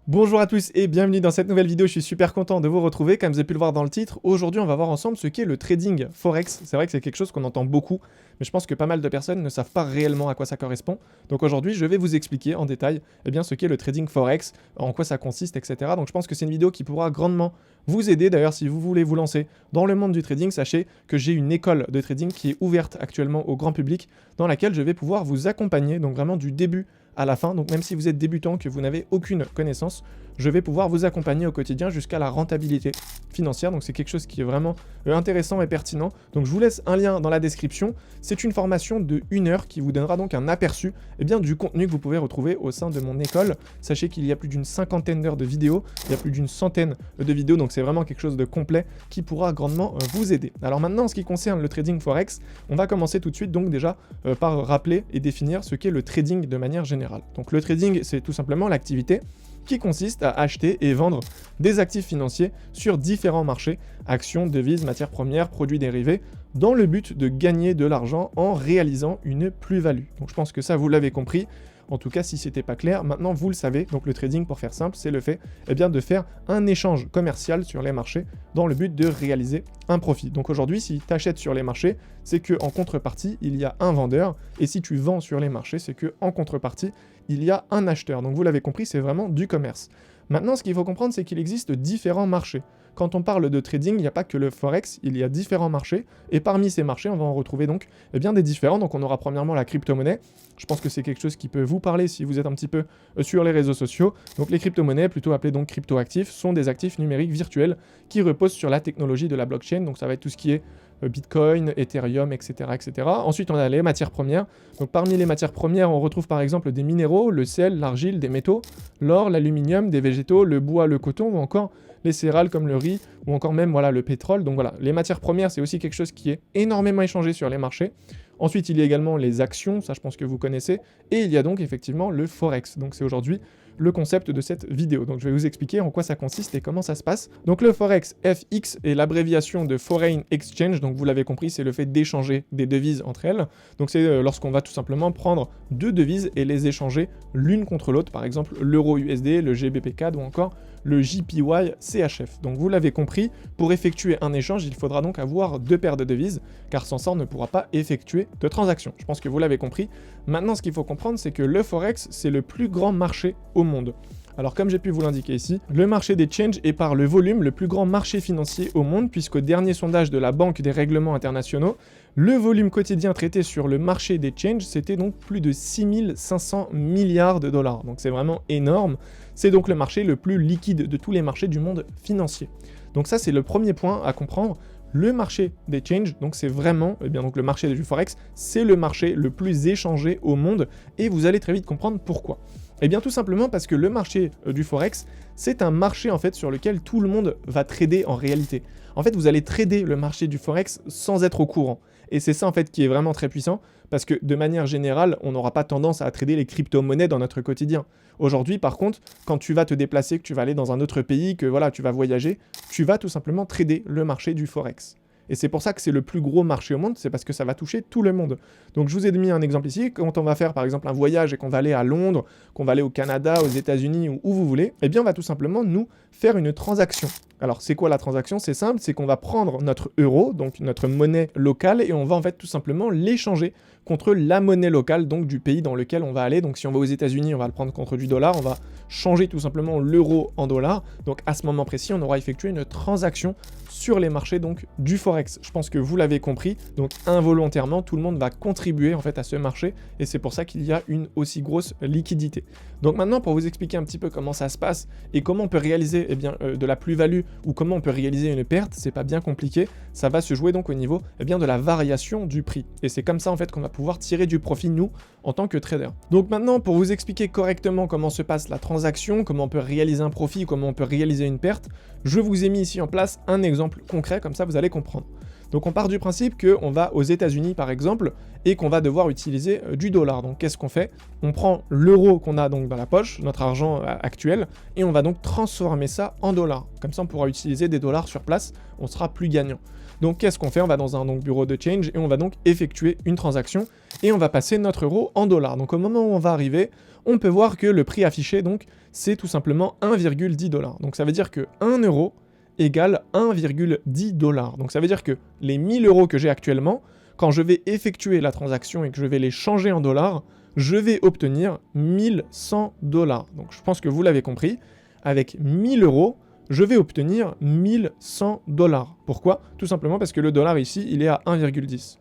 Bonjour à tous et bienvenue dans cette nouvelle vidéo, je suis super content de vous retrouver. Comme vous avez pu le voir dans le titre, aujourd'hui on va voir ensemble ce qu'est le trading Forex. C'est vrai que c'est quelque chose qu'on entend beaucoup, mais je pense que pas mal de personnes ne savent pas réellement à quoi ça correspond. Donc aujourd'hui je vais vous expliquer en détail ce qu'est le trading Forex, en quoi ça consiste, etc. Donc je pense que c'est une vidéo qui pourra grandement vous aider. D'ailleurs, si vous voulez vous lancer dans le monde du trading, sachez que j'ai une école de trading qui est ouverte actuellement au grand public, dans laquelle je vais pouvoir vous accompagner, donc vraiment du début à la fin. Donc même si vous êtes débutant, que vous n'avez aucune connaissance, je vais pouvoir vous accompagner au quotidien jusqu'à la rentabilité financière. Donc c'est quelque chose qui est vraiment intéressant et pertinent. Donc je vous laisse un lien dans la description. C'est une formation de 1 heure qui vous donnera donc un aperçu du contenu que vous pouvez retrouver au sein de mon école. Sachez qu'il y a plus d'une cinquantaine d'heures de vidéos, il y a plus d'une centaine de vidéos, donc c'est vraiment quelque chose de complet qui pourra grandement vous aider. Alors maintenant, en ce qui concerne le trading Forex, on va commencer tout de suite donc déjà par rappeler et définir ce qu'est le trading de manière générale. Donc le trading, c'est tout simplement l'activité qui consiste à acheter et vendre des actifs financiers sur différents marchés, actions, devises, matières premières, produits dérivés, dans le but de gagner de l'argent en réalisant une plus-value. Donc je pense que ça, vous l'avez compris. En tout cas, si c'était pas clair, maintenant vous le savez. Donc le trading, pour faire simple, c'est le fait de faire un échange commercial sur les marchés dans le but de réaliser un profit. Donc aujourd'hui, si tu achètes sur les marchés, c'est qu'en contrepartie, il y a un vendeur. Et si tu vends sur les marchés, c'est qu'en contrepartie, il y a un acheteur. Donc vous l'avez compris, c'est vraiment du commerce. Maintenant, ce qu'il faut comprendre, c'est qu'il existe différents marchés. Quand on parle de trading, il n'y a pas que le Forex, il y a différents marchés. Et parmi ces marchés, on va en retrouver donc des différents. Donc on aura premièrement la crypto-monnaie. Je pense que c'est quelque chose qui peut vous parler si vous êtes un petit peu sur les réseaux sociaux. Donc les crypto-monnaies, plutôt appelées donc crypto-actifs, sont des actifs numériques virtuels qui reposent sur la technologie de la blockchain. Donc ça va être tout ce qui est Bitcoin, Ethereum, etc., etc. Ensuite, on a les matières premières. Donc parmi les matières premières, on retrouve par exemple des minéraux, le sel, l'argile, des métaux, l'or, l'aluminium, des végétaux, le bois, le coton ou encore les céréales comme le riz ou encore même le pétrole. Donc voilà, les matières premières, c'est aussi quelque chose qui est énormément échangé sur les marchés. Ensuite, il y a également les actions, ça je pense que vous connaissez, et il y a donc effectivement le Forex. Donc c'est aujourd'hui le concept de cette vidéo. Donc je vais vous expliquer en quoi ça consiste et comment ça se passe. Donc le Forex, FX, est l'abréviation de Foreign Exchange. Donc vous l'avez compris, c'est le fait d'échanger des devises entre elles. Donc c'est lorsqu'on va tout simplement prendre deux devises et les échanger l'une contre l'autre. Par exemple l'euro USD, le GBP CAD ou encore le JPY CHF. Donc vous l'avez compris, pour effectuer un échange, il faudra donc avoir deux paires de devises, car sans ça on ne pourra pas effectuer de transaction. Je pense que vous l'avez compris. Maintenant, ce qu'il faut comprendre, c'est que le Forex, c'est le plus grand marché au monde. Alors comme j'ai pu vous l'indiquer ici, le marché des changes est par le volume le plus grand marché financier au monde, puisqu'au dernier sondage de la Banque des règlements internationaux, le volume quotidien traité sur le marché des changes, c'était donc plus de 6500 milliards de dollars. Donc c'est vraiment énorme. C'est donc le marché le plus liquide de tous les marchés du monde financier. Donc ça, c'est le premier point à comprendre. Le marché des changes, donc c'est vraiment, donc le marché du Forex, c'est le marché le plus échangé au monde, et vous allez très vite comprendre pourquoi. Eh bien tout simplement parce que le marché du Forex, c'est un marché en fait sur lequel tout le monde va trader en réalité. En fait, vous allez trader le marché du Forex sans être au courant. Et c'est ça en fait qui est vraiment très puissant, parce que de manière générale, on n'aura pas tendance à trader les crypto-monnaies dans notre quotidien. Aujourd'hui, par contre, quand tu vas te déplacer, que tu vas aller dans un autre pays, que tu vas voyager, tu vas tout simplement trader le marché du Forex. Et c'est pour ça que c'est le plus gros marché au monde, c'est parce que ça va toucher tout le monde. Donc je vous ai mis un exemple ici, quand on va faire par exemple un voyage et qu'on va aller à Londres, qu'on va aller au Canada, aux États-Unis ou où vous voulez, eh bien on va tout simplement nous faire une transaction. Alors c'est quoi la transaction? C'est simple, c'est qu'on va prendre notre euro, donc notre monnaie locale, et on va en fait tout simplement l'échanger contre la monnaie locale, donc du pays dans lequel on va aller. Donc si on va aux États-Unis, on va le prendre contre du dollar, on va changer tout simplement l'euro en dollars. Donc à ce moment précis, on aura effectué une transaction sur les marchés donc du Forex. Je pense que vous l'avez compris, donc involontairement, tout le monde va contribuer en fait à ce marché, et c'est pour ça qu'il y a une aussi grosse liquidité. Donc maintenant, pour vous expliquer un petit peu comment ça se passe et comment on peut réaliser de la plus-value ou comment on peut réaliser une perte, c'est pas bien compliqué, ça va se jouer donc au niveau de la variation du prix. Et c'est comme ça en fait qu'on va pouvoir tirer du profit nous en tant que trader. Donc maintenant, pour vous expliquer correctement comment se passe la transaction, comment on peut réaliser un profit, comment on peut réaliser une perte, je vous ai mis ici en place un exemple concret, comme ça vous allez comprendre. Donc on part du principe qu'on va aux États-Unis par exemple et qu'on va devoir utiliser du dollar. Donc qu'est-ce qu'on fait? On prend l'euro qu'on a donc dans la poche, notre argent actuel, et on va donc transformer ça en dollars. Comme ça on pourra utiliser des dollars sur place, on sera plus gagnant. Donc qu'est-ce qu'on fait? On va dans un bureau de change et on va donc effectuer une transaction et on va passer notre euro en dollars. Donc au moment où on va arriver, on peut voir que le prix affiché, donc, c'est tout simplement 1,10 $. Donc ça veut dire que 1 euro égale 1,10 $. Donc ça veut dire que les 1000 euros que j'ai actuellement, quand je vais effectuer la transaction et que je vais les changer en dollars, je vais obtenir 1100 $. Donc je pense que vous l'avez compris, avec 1000 euros, je vais obtenir 1100 $. Pourquoi? Tout simplement parce que le dollar ici, il est à 1,10.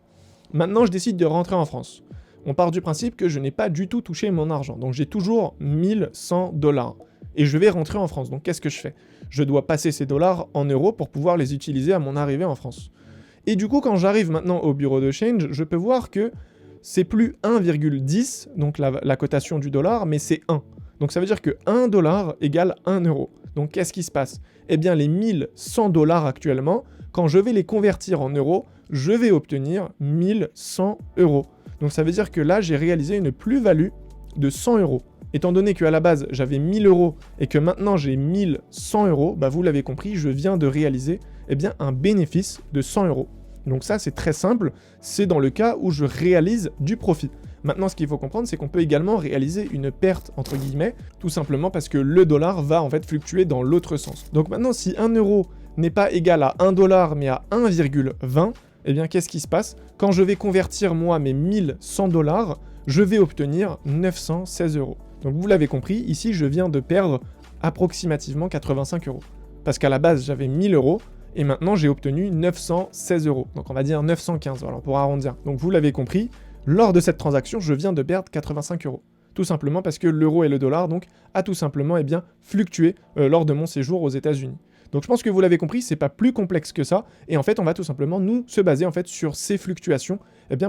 Maintenant, je décide de rentrer en France. On part du principe que je n'ai pas du tout touché mon argent, donc j'ai toujours 1100 $. Et je vais rentrer en France, donc qu'est-ce que je fais? Je dois passer ces dollars en euros pour pouvoir les utiliser à mon arrivée en France. Et du coup, quand j'arrive maintenant au bureau de change, je peux voir que c'est plus 1,10, donc la cotation du dollar, mais c'est 1. Donc ça veut dire que 1 dollar égale 1 euro. Donc qu'est-ce qui se passe? Eh bien les 1100 $ actuellement, quand je vais les convertir en euros, je vais obtenir 1100 euros. Donc ça veut dire que là, j'ai réalisé une plus-value de 100 euros. Étant donné qu'à la base, j'avais 1000 euros et que maintenant j'ai 1100 euros, bah vous l'avez compris, je viens de réaliser bien, un bénéfice de 100 euros. Donc ça, c'est très simple, c'est dans le cas où je réalise du profit. Maintenant, ce qu'il faut comprendre, c'est qu'on peut également réaliser une perte, entre guillemets, tout simplement parce que le dollar va en fait fluctuer dans l'autre sens. Donc maintenant, si 1 euro n'est pas égal à 1 dollar, mais à 1,20, eh bien, qu'est-ce qui se passe? Quand je vais convertir, moi, mes 1100 $, je vais obtenir 916 euros. Donc vous l'avez compris, ici, je viens de perdre approximativement 85 euros. Parce qu'à la base, j'avais 1000 euros, et maintenant, j'ai obtenu 916 euros. Donc on va dire 915, voilà, pour arrondir. Donc vous l'avez compris, lors de cette transaction, je viens de perdre 85 euros. Tout simplement parce que l'euro et le dollar, donc, a tout simplement fluctué lors de mon séjour aux États-Unis. Donc je pense que vous l'avez compris, c'est pas plus complexe que ça, et en fait on va tout simplement nous se baser en fait sur ces fluctuations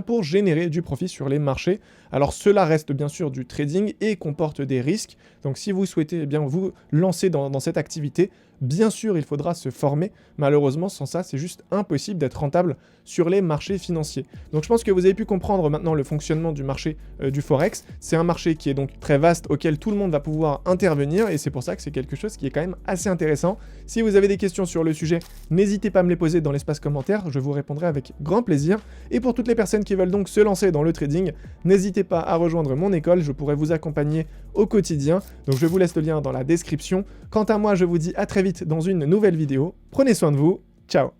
pour générer du profit sur les marchés. Alors cela reste bien sûr du trading et comporte des risques, donc si vous souhaitez vous lancer dans cette activité, bien sûr il faudra se former, malheureusement sans ça c'est juste impossible d'être rentable sur les marchés financiers. Donc je pense que vous avez pu comprendre maintenant le fonctionnement du marché du Forex, c'est un marché qui est donc très vaste auquel tout le monde va pouvoir intervenir et c'est pour ça que c'est quelque chose qui est quand même assez intéressant. Si vous avez des questions sur le sujet, n'hésitez pas à me les poser dans l'espace commentaire, je vous répondrai avec grand plaisir. Et pour toutes les personnes qui veulent donc se lancer dans le trading, n'hésitez pas à rejoindre mon école, je pourrai vous accompagner au quotidien. Donc je vous laisse le lien dans la description. Quant à moi, je vous dis à très vite dans une nouvelle vidéo. Prenez soin de vous, ciao!